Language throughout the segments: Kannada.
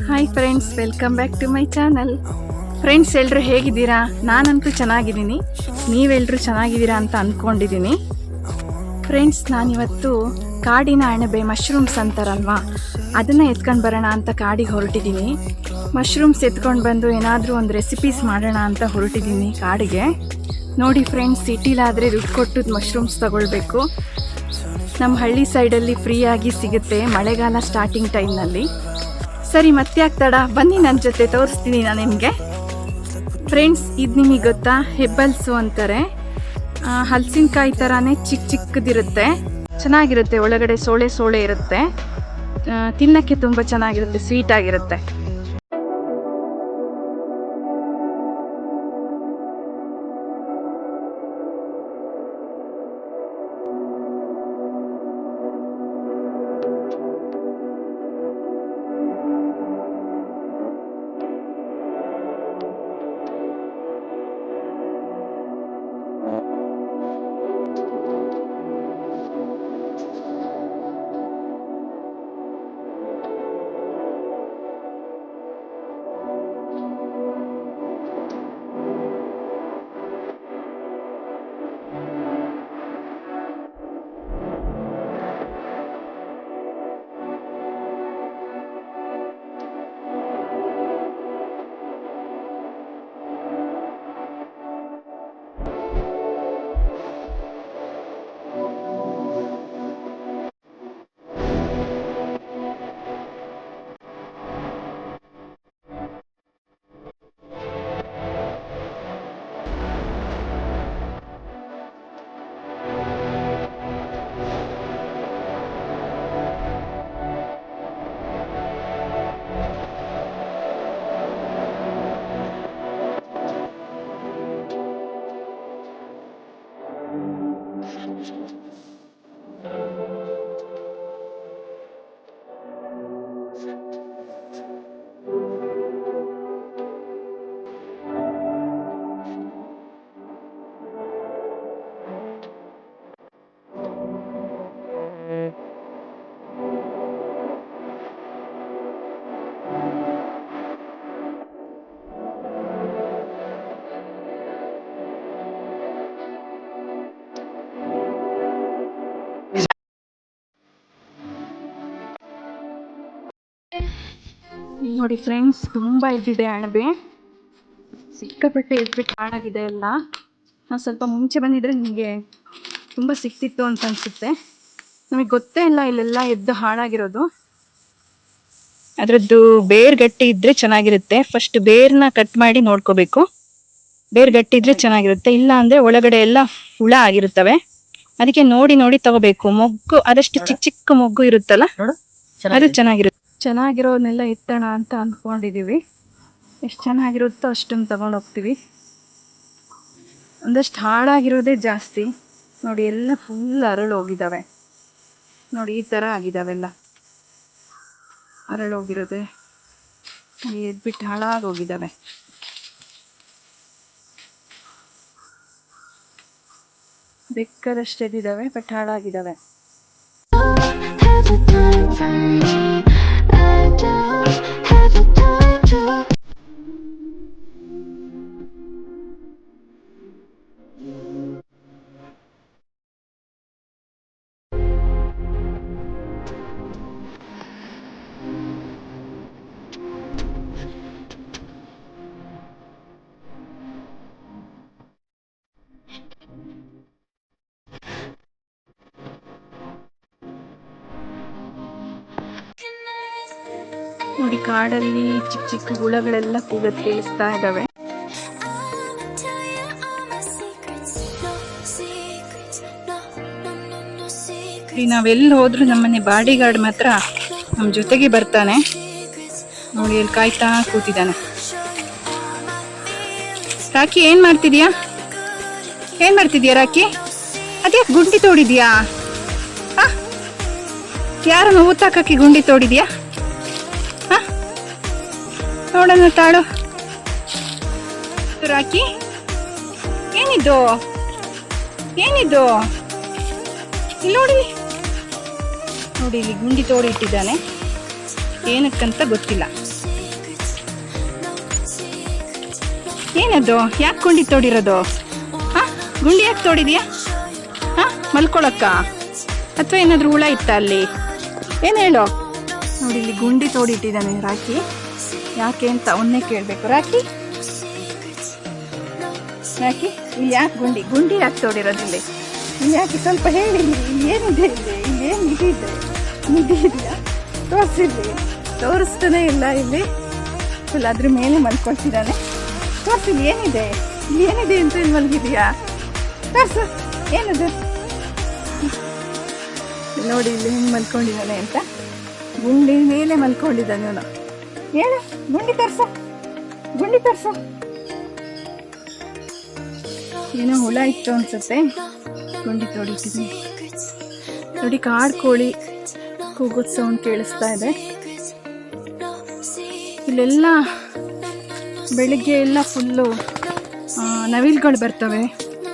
Hi friends, welcome back to my channel. Friends, ಎಲ್ಲರೂ ಹೇಗಿದ್ದೀರಾ? ನಾನಂತೂ ಚೆನ್ನಾಗಿದ್ದೀನಿ. ನೀವೆಲ್ಲರೂ ಚೆನ್ನಾಗಿದ್ದೀರಾ ಅಂತ ಅಂದ್ಕೊಂಡಿದ್ದೀನಿ. ಫ್ರೆಂಡ್ಸ್, ನಾನಿವತ್ತು ಕಾಡಿನ ಅಣಬೆ ಮಶ್ರೂಮ್ಸ್ ಅಂತಾರಲ್ವಾ, ಅದನ್ನು ಎತ್ಕೊಂಡು ಬರೋಣ ಅಂತ ಕಾಡಿಗೆ ಹೊರಟಿದ್ದೀನಿ. ಮಶ್ರೂಮ್ಸ್ ಎತ್ಕೊಂಡು ಬಂದು ಏನಾದರೂ ಒಂದು ರೆಸಿಪೀಸ್ ಮಾಡೋಣ ಅಂತ ಹೊರಟಿದ್ದೀನಿ ಕಾಡಿಗೆ. ನೋಡಿ ಫ್ರೆಂಡ್ಸ್, ಸಿಟಿಲಾದರೆ ದುಡ್ಡು ಕೊಟ್ಟು ಮಶ್ರೂಮ್ಸ್ ತಗೊಳ್ಬೇಕು. ನಮ್ಮ ಹಳ್ಳಿ ಸೈಡಲ್ಲಿ ಫ್ರೀಯಾಗಿ ಸಿಗುತ್ತೆ ಮಳೆಗಾಲ ಸ್ಟಾರ್ಟಿಂಗ್ ಟೈಮ್ನಲ್ಲಿ. ಸರಿ, ಮತ್ತೆ ಆಗ್ತಾಡ, ಬನ್ನಿ ನನ್ನ ಜೊತೆ ತೋರಿಸ್ತೀನಿ ನಾನು ನಿಮಗೆ. ಫ್ರೆಂಡ್ಸ್, ಇದು ನಿಮಗೆ ಗೊತ್ತಾ? ಹೆಬ್ಬಲ್ಸು ಅಂತಾರೆ. ಹಲಸಿನಕಾಯಿ ಥರನೇ ಚಿಕ್ಕದಿರುತ್ತೆ, ಚೆನ್ನಾಗಿರುತ್ತೆ. ಒಳಗಡೆ ಸೋಳೆ ಇರುತ್ತೆ, ತಿನ್ನೋಕ್ಕೆ ತುಂಬ ಚೆನ್ನಾಗಿರುತ್ತೆ, ಸ್ವೀಟ್ ಆಗಿರುತ್ತೆ. ನೋಡಿ ಫ್ರೆಂಡ್ಸ್, ತುಂಬ ಇದ್ದಿದೆ ಅಣಬೆ, ಸಿಕ್ಕಾಪಟ್ಟೆ ಎದ್ಬಿಟ್ಟು ಹಾಳಾಗಿದೆ ಎಲ್ಲ. ನಾವು ಸ್ವಲ್ಪ ಮುಂಚೆ ಬಂದಿದ್ರೆ ನಿಮಗೆ ತುಂಬ ಸಿಕ್ತಿತ್ತು ಅಂತ ಅನಿಸುತ್ತೆ. ನಮಗೆ ಗೊತ್ತೇ ಇಲ್ಲ ಇಲ್ಲೆಲ್ಲ ಎದ್ದು ಹಾಳಾಗಿರೋದು. ಅದರದ್ದು ಬೇರ್ ಗಟ್ಟಿ ಇದ್ರೆ ಚೆನ್ನಾಗಿರುತ್ತೆ. ಫಸ್ಟ್ ಬೇರ್ನ ಕಟ್ ಮಾಡಿ ನೋಡ್ಕೋಬೇಕು. ಬೇರ್ ಗಟ್ಟಿ ಇದ್ರೆ ಚೆನ್ನಾಗಿರುತ್ತೆ, ಇಲ್ಲ ಅಂದರೆ ಒಳಗಡೆ ಎಲ್ಲ ಹುಳ ಆಗಿರುತ್ತವೆ. ಅದಕ್ಕೆ ನೋಡಿ ತಗೋಬೇಕು. ಮೊಗ್ಗು ಆದಷ್ಟು ಚಿಕ್ಕ ಮೊಗ್ಗು ಇರುತ್ತಲ್ಲ, ಅದು ಚೆನ್ನಾಗಿರೋನೆಲ್ಲ ಎತ್ತೋಣ ಅಂತ ಅಂದ್ಕೊಂಡಿದ್ದೀವಿ. ಎಷ್ಟು ಚೆನ್ನಾಗಿರುತ್ತೋ ಅಷ್ಟನ್ನು ತಗೊಂಡು ಹೋಗ್ತೀವಿ. ಒಂದಷ್ಟು ಹಾಳಾಗಿರೋದೇ ಜಾಸ್ತಿ. ನೋಡಿ, ಎಲ್ಲ ಫುಲ್ ಅರಳೋಗಿದ್ದಾವೆ. ನೋಡಿ, ಈ ಥರ ಆಗಿದ್ದಾವೆಲ್ಲ ಅರಳೋಗಿರೋದೆ, ಎದ್ಬಿಟ್ಟು ಹಾಳಾಗೋಗಿದ್ದಾವೆ. ಬೇಕಾದಷ್ಟು ಎದ್ದಿದ್ದಾವೆ, ಬಟ್ ಹಾಳಾಗಿದ್ದಾವೆ. ನೋಡಿ, ಕಾಡಲ್ಲಿ ಚಿಕ್ಕ ಹುಳಗಳೆಲ್ಲ ಕೂಗೋದು ಕೇಳಿಸ್ತಾ ಇದ್ದಾವೆ. ನಾವೆಲ್ಲಿ ಹೋದ್ರು ನಮ್ಮನೆ ಬಾಡಿ ಗಾರ್ಡ್ ಮಾತ್ರ ನಮ್ಮ ಜೊತೆಗೆ ಬರ್ತಾನೆ. ನೋಡಿ, ಅಲ್ಲಿ ಕಾಯ್ತಾ ಕೂತಿದ್ದಾನೆ. ರಾಕಿ, ಏನ್ ಮಾಡ್ತಿದ್ಯಾ ರಾಕಿ? ಅದ್ಯಾಕೆ ಗುಂಡಿ ತೋಡಿದ್ಯಾ? ಯಾರನ್ನು ಊತಾಕಿ ಗುಂಡಿ ತೋಡಿದ್ಯಾ? ನೋಡೋಣ ತಾಳು. ರಾಕಿ, ಏನಿದು ಇಲ್ಲಿ ನೋಡಿ, ಇಲ್ಲಿ ಗುಂಡಿ ತೋಡಿ ಇಟ್ಟಿದ್ದಾನೆ. ಏನಕ್ಕಂತ ಗೊತ್ತಿಲ್ಲ. ಏನದು? ಯಾಕೆ ಗುಂಡಿ ತೋಡಿರೋದು? ಹಾಂ, ಗುಂಡಿ ಯಾಕೆ ತೋಡಿದ್ಯಾ? ಹಾಂ, ಮಲ್ಕೊಳಕ್ಕ ಅಥವಾ ಏನಾದರೂ ಹುಳ ಇತ್ತ ಅಲ್ಲಿ? ಏನು ಹೇಳೋ? ನೋಡಿ, ಇಲ್ಲಿ ಗುಂಡಿ ತೋಡಿಟ್ಟಿದ್ದಾನೆ ರಾಕಿ. ಯಾಕೆ ಅಂತ ಅವನ್ನೇ ಕೇಳಬೇಕು. ರಾಕಿ, ಇಲ್ಲಿ ಯಾಕೆ ಗುಂಡಿ ಯಾಕೆ ತೋಡಿರೋದು? ಇಲ್ಲಿ ಯಾಕೆ ಸ್ವಲ್ಪ ಹೇಳಿ. ಇಲ್ಲಿ ಏನಿದೆ? ಇಲ್ಲಿ ಏನು ನಿಧಿ ಇದೆಯಾ? ತೋರಿಸ್ತಾನೆ ಇಲ್ಲ. ಇಲ್ಲಿ ಫುಲ್ ಅದ್ರ ಮೇಲೆ ಮಲ್ಕೊಳ್ತಿದ್ದಾನೆ. ತೋರಿಸಿ, ಏನಿದೆ ಅಂತ ಇಲ್ಲಿ ಮಲಗಿದೆಯಾ? ತೋರಿಸು, ಏನದು? ನೋಡಿ ಇಲ್ಲಿ ಹೆಂಗೆ ಮಲ್ಕೊಂಡಿದ್ದಾನೆ ಅಂತ. ಗುಂಡಿ ಮೇಲೆ ಮಲ್ಕೊಂಡಿದ್ದಾನೆ ಇವನು. ಹೇಳು, ಗುಂಡಿ ತೋರಿಸು. ಏನೋ ಹುಳ ಇತ್ತು ಅನ್ಸುತ್ತೆ, ಗುಂಡಿ ತೋಡಿಟ್ಟಿದ್ದೀನಿ. ನೋಡಿ, ಕಾಡು ಕೋಳಿ ಕೂಗೋದು ಸೌಂಡ್ ಕೇಳಿಸ್ತಾ ಇದೆ. ಇಲ್ಲೆಲ್ಲ ಬೆಳಿಗ್ಗೆ ಎಲ್ಲ ಫುಲ್ಲು ನವಿಲುಗಳು ಬರ್ತವೆ.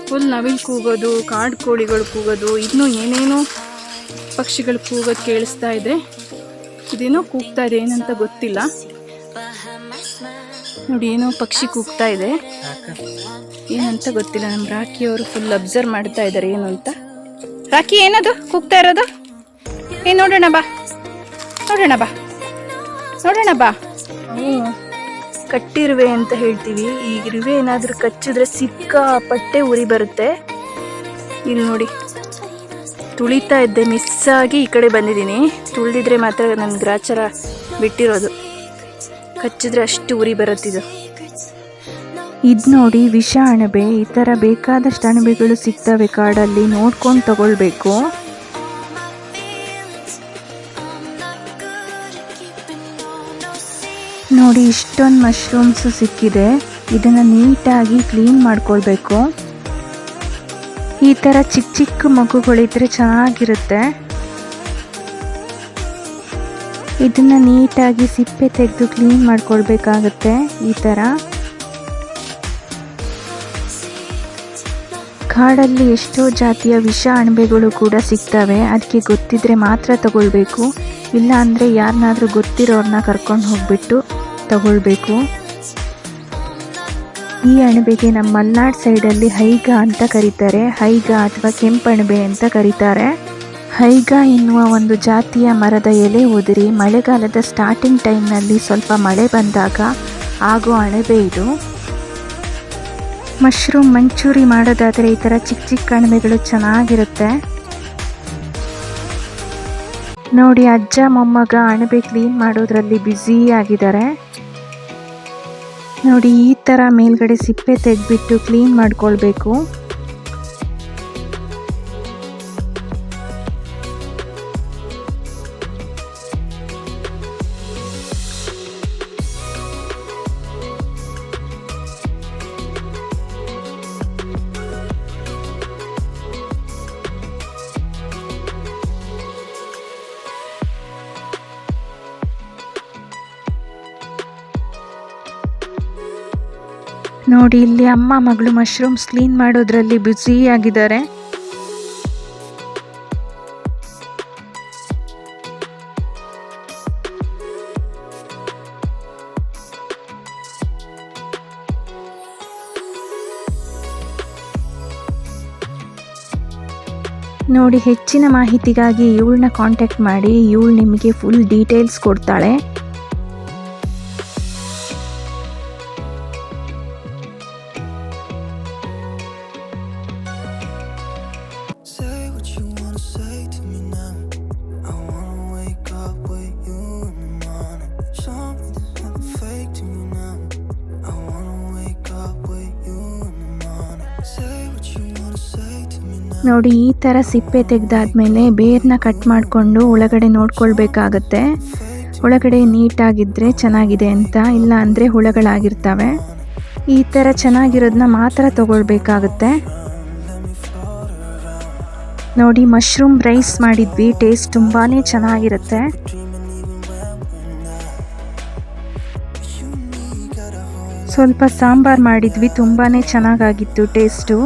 ಫುಲ್ ನವಿಲು ಕೂಗೋದು, ಕಾಡು ಕೋಳಿಗಳು ಕೂಗೋದು, ಇನ್ನೂ ಏನೇನೋ ಪಕ್ಷಿಗಳು ಕೂಗೋದು ಕೇಳಿಸ್ತಾ ಇದೆ. ಇದೇನೋ ಕೂಗ್ತಾ ಇದೆ, ಏನಂತ ಗೊತ್ತಿಲ್ಲ. ನೋಡಿ, ಏನೋ ಪಕ್ಷಿ ಕೂಗ್ತಾ ಇದೆ, ಏನಂತ ಗೊತ್ತಿಲ್ಲ. ನಮ್ಮ ರಾಕಿಯವರು ಫುಲ್ ಅಬ್ಸರ್ವ್ ಮಾಡ್ತಾ ಇದ್ದಾರೆ ಏನು ಅಂತ. ರಾಕಿ, ಏನದು ಕೂಗ್ತಾ ಇರೋದು? ನೋಡೋಣ ಬಾ. ಕಟ್ಟಿರುವೆ ಅಂತ ಹೇಳ್ತೀವಿ. ಈ ಇರುವೆ ಏನಾದರೂ ಕಚ್ಚಿದ್ರೆ ಸಿಕ್ಕಾಪಟ್ಟೆ ಉರಿ ಬರುತ್ತೆ. ಇಲ್ಲಿ ನೋಡಿ, ತುಳಿತಾ ಇದ್ದೆ, ಮಿಸ್ ಆಗಿ ಈ ಕಡೆ ಬಂದಿದ್ದೀನಿ. ತುಳಿದಿದ್ರೆ ಮಾತ್ರ ನನ್ನ ಗ್ರಾಚಾರ ಬಿಟ್ಟಿರೋದು. ಕಚ್ಚಿದ್ರೆ ಅಷ್ಟು ಉರಿ ಬರುತ್ತಿದ್ದು. ಇದು ನೋಡಿ, ವಿಷ ಅಣಬೆ. ಈ ಥರ ಬೇಕಾದಷ್ಟು ಅಣಬೆಗಳು ಸಿಗ್ತವೆ ಕಾಡಲ್ಲಿ, ನೋಡ್ಕೊಂಡು ತಗೊಳ್ಬೇಕು. ನೋಡಿ, ಇಷ್ಟೊಂದು ಮಶ್ರೂಮ್ಸು ಸಿಕ್ಕಿದೆ. ಇದನ್ನು ನೀಟಾಗಿ ಕ್ಲೀನ್ ಮಾಡ್ಕೊಳ್ಬೇಕು. ಈ ಥರ ಚಿಕ್ಕ ಮಗುಗಳಿದ್ರೆ ಚೆನ್ನಾಗಿರುತ್ತೆ. ಇದನ್ನು ನೀಟಾಗಿ ಸಿಪ್ಪೆ ತೆಗೆದು ಕ್ಲೀನ್ ಮಾಡ್ಕೊಳ್ಬೇಕಾಗತ್ತೆ. ಈ ಥರ ಕಾಡಲ್ಲಿ ಎಷ್ಟೋ ಜಾತಿಯ ವಿಷ ಅಣಬೆಗಳು ಕೂಡ ಸಿಗ್ತವೆ. ಅದಕ್ಕೆ ಗೊತ್ತಿದ್ರೆ ಮಾತ್ರ ತಗೊಳ್ಬೇಕು. ಇಲ್ಲ ಅಂದರೆ ಯಾರನ್ನಾದ್ರೂ ಗೊತ್ತಿರೋರನ್ನ ಕರ್ಕೊಂಡು ಹೋಗ್ಬಿಟ್ಟು ತಗೊಳ್ಬೇಕು. ಈ ಅಣಬೆಗೆ ನಮ್ಮ ಮಲೆನಾಡು ಸೈಡಲ್ಲಿ ಹೈಗ ಅಂತ ಕರೀತಾರೆ. ಹೈಗ ಅಥವಾ ಕೆಂಪಣಬೆ ಅಂತ ಕರೀತಾರೆ. ಹೈಗ ಎನ್ನುವ ಒಂದು ಜಾತಿಯ ಮರದ ಎಲೆ ಉದುರಿ ಮಳೆಗಾಲದ ಸ್ಟಾರ್ಟಿಂಗ್ ಟೈಮ್ನಲ್ಲಿ ಸ್ವಲ್ಪ ಮಳೆ ಬಂದಾಗ ಆಗೋ ಅಣಬೆ ಇದು. ಮಶ್ರೂಮ್ ಮಂಚೂರಿ ಮಾಡೋದಾದರೆ ಈ ಥರ ಚಿಕ್ಕ ಅಣಬೆಗಳು ಚೆನ್ನಾಗಿರುತ್ತೆ. ನೋಡಿ, ಅಜ್ಜ ಮೊಮ್ಮಗ ಅಣಬೆ ಕ್ಲೀನ್ ಮಾಡೋದ್ರಲ್ಲಿ ಬ್ಯುಸಿ ಆಗಿದ್ದಾರೆ. ನೋಡಿ, ಈ ಥರ ಮೇಲ್ಗಡೆ ಸಿಪ್ಪೆ ತೆಗೆದ್ಬಿಟ್ಟು ಕ್ಲೀನ್ ಮಾಡ್ಕೊಳ್ಬೇಕು. ನೋಡಿ, ಇಲ್ಲಿ ಅಮ್ಮ ಮಗಳು ಮಶ್ರೂಮ್ಸ್ ಕ್ಲೀನ್ ಮಾಡೋದ್ರಲ್ಲಿ ಬ್ಯುಸಿ ಆಗಿದ್ದಾರೆ. ನೋಡಿ, ಹೆಚ್ಚಿನ ಮಾಹಿತಿಗಾಗಿ ಇವಳನ್ನ ಕಾಂಟ್ಯಾಕ್ಟ್ ಮಾಡಿ. ಇವಳು ನಿಮಗೆ ಫುಲ್ ಡೀಟೇಲ್ಸ್ ಕೊಡ್ತಾಳೆ. ನೋಡಿ, ಈ ಥರ ಸಿಪ್ಪೆ ತೆಗೆದಾದ್ಮೇಲೆ ಬೇರ್ನ ಕಟ್ ಮಾಡಿಕೊಂಡು ಒಳಗಡೆ ನೋಡ್ಕೊಳ್ಬೇಕಾಗತ್ತೆ. ಒಳಗಡೆ ನೀಟಾಗಿದ್ದರೆ ಚೆನ್ನಾಗಿದೆ ಅಂತ, ಇಲ್ಲ ಅಂದರೆ ಹುಳಗಳಾಗಿರ್ತವೆ. ಈ ಥರ ಚೆನ್ನಾಗಿರೋದನ್ನ ಮಾತ್ರ ತಗೊಳ್ಬೇಕಾಗತ್ತೆ. ನೋಡಿ, ಮಶ್ರೂಮ್ ರೈಸ್ ಮಾಡಿದ್ವಿ. ಟೇಸ್ಟ್ ತುಂಬಾ ಚೆನ್ನಾಗಿರುತ್ತೆ. ಸ್ವಲ್ಪ ಸಾಂಬಾರು ಮಾಡಿದ್ವಿ, ತುಂಬಾ ಚೆನ್ನಾಗಾಗಿತ್ತು ಟೇಸ್ಟು.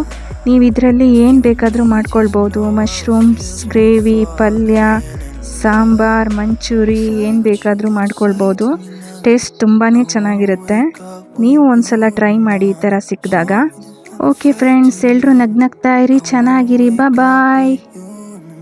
ನೀವು ಇದರಲ್ಲಿ ಏನು ಬೇಕಾದರೂ ಮಾಡ್ಕೊಳ್ಬೋದು. ಮಶ್ರೂಮ್ಸ್ ಗ್ರೇವಿ, ಪಲ್ಯ, ಸಾಂಬಾರ್, ಮಂಚೂರಿ ಏನು ಬೇಕಾದರೂ ಮಾಡ್ಕೊಳ್ಬೋದು. ಟೇಸ್ಟ್ ತುಂಬಾ ಚೆನ್ನಾಗಿರುತ್ತೆ. ನೀವು ಒಂದ್ಸಲ ಟ್ರೈ ಮಾಡಿ ಈ ಥರ ಸಿಕ್ಕಿದಾಗ. ಓಕೆ ಫ್ರೆಂಡ್ಸ್, ಎಲ್ಲರೂ ನಗ್ನಗ್ತಾ ಇರಿ, ಚೆನ್ನಾಗಿರಿ, ಬಾಯ್.